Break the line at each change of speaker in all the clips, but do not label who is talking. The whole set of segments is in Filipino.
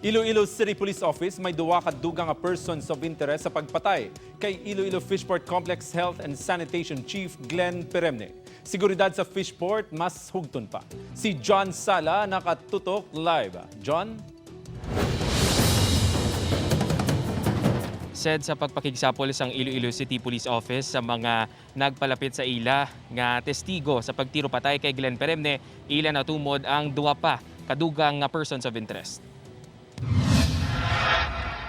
Iloilo City Police Office may duwa ka dugang nga persons of interest sa pagpatay kay Iloilo Fish Port Complex Health and Sanitation Chief Glen Peremne. Seguridad sa Fish Port mas hugton pa. Si John Sala nakatutok live. John?
Said sa pagpakigsapol sang Iloilo City Police Office sa mga nagpalapit sa ila nga testigo sa pagtiro patay kay Glen Peremne, ila natumod ang duwa pa kadugang nga persons of interest.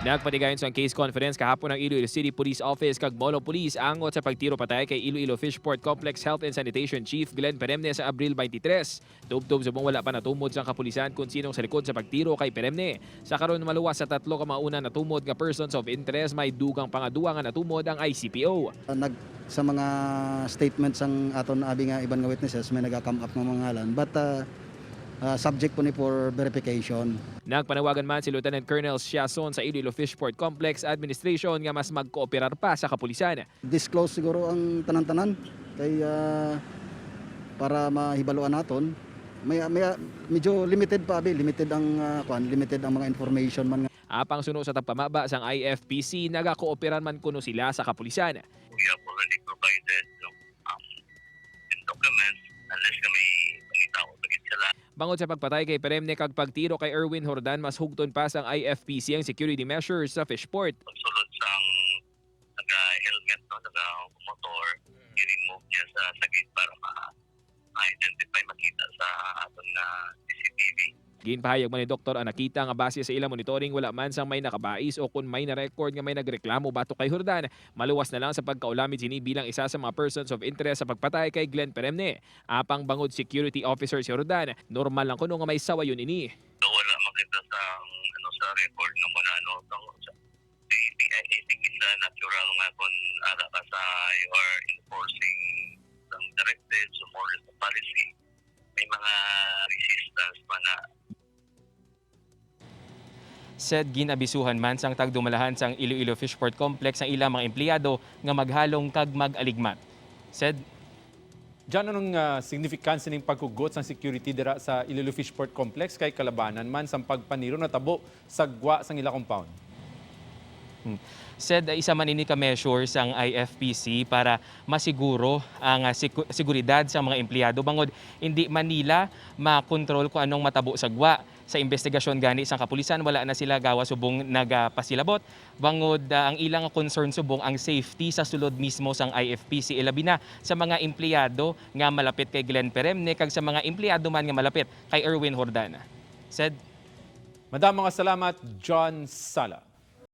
Nagpatigayon sa case conference kahapon ng Iloilo City Police Office kag Molo Police angot sa pagtiro patay kay Iloilo Fish Port Complex Health and Sanitation Chief Glen Peremne sa Abril 23. Tubtob subong wala pa natumod sa kapulisan kung sinong sa likod sa pagtiro kay Peremne. Sa karon maluwas sa 3 ka mauna natumod nga persons of interest, may dugang pangadua nga natumod ang ICPO.
Sa mga statements ang aton abi nga iban nga witnesses may naga-come up ng mga ngalan, but subject po ni for verification.
Nagpanawagan man si Lieutenant Colonel Siason sa Iloilo Fish Port Complex Administration nga mas magkooperar pa sa kapulisan.
Disclose siguro ang tanan-tanan kay para mahibaluan naton. Medyo limited pa abi, limited ang mga information man.
Apang suno sa tagpamaba sang IFPC, nagakooperan man kuno sila sa kapulisan.
We have already provided documents unless kami pangitaw bagit sila.
Bangod sa pagpatay kay Peremne kag pagtiro kay Erwin Jordan, mas hugton pa sang IFPC ang security measures sa Fish Port.
Pagsulod sang naka-helmet, naka-motor, i-remove niya sa sagit para ma-identify, makita sa aton na CCTV.
Ginpahayag man ni Doktor ang nakita nga base sa ilang monitoring wala man sang may nakabais o kung may na-record nga may nagreklamo batok kay Jordan. Maluwas na lang sa pagkaulamid sini bilang isa sa mga persons of interest sa pagpatay kay Glen Peremne. Apang bangod security officer si Jordan, normal lang kuno nga may sawayon ini.
So wala makita sa sa record ng mga I think it's natural nga kung ala ka sa you are enforcing some directives or more the policy. May mga resistance pa na
Said ginabisuhan man sang tagdumalahan sang Iloilo Fish Port Complex ang ilang mga empleyado nga maghalong kag mag-aligmat. Said,
John, anong significance ng pagkugot sa security dira sa Iloilo Fish Port Complex kay kalabanan man sa pagpaniro na tabo sa gwa sang ila compound?
Said isa man ini ka measures ang IFPC para masiguro ang seguridad sa mga empleyado bangod hindi Manila makontrol kung anong matabo sa gwa. Sa investigasyon gani sa kapulisan wala na sila gawa subong nagapasilabot bangod ang ilang concern subong ang safety sa sulod mismo sang IFPC ilabi na sa mga empleyado nga malapit kay Glen Peremne kag sa mga empleyado man nga malapit kay Erwin Jordan. Said,
Madam, mga salamat, John Sala.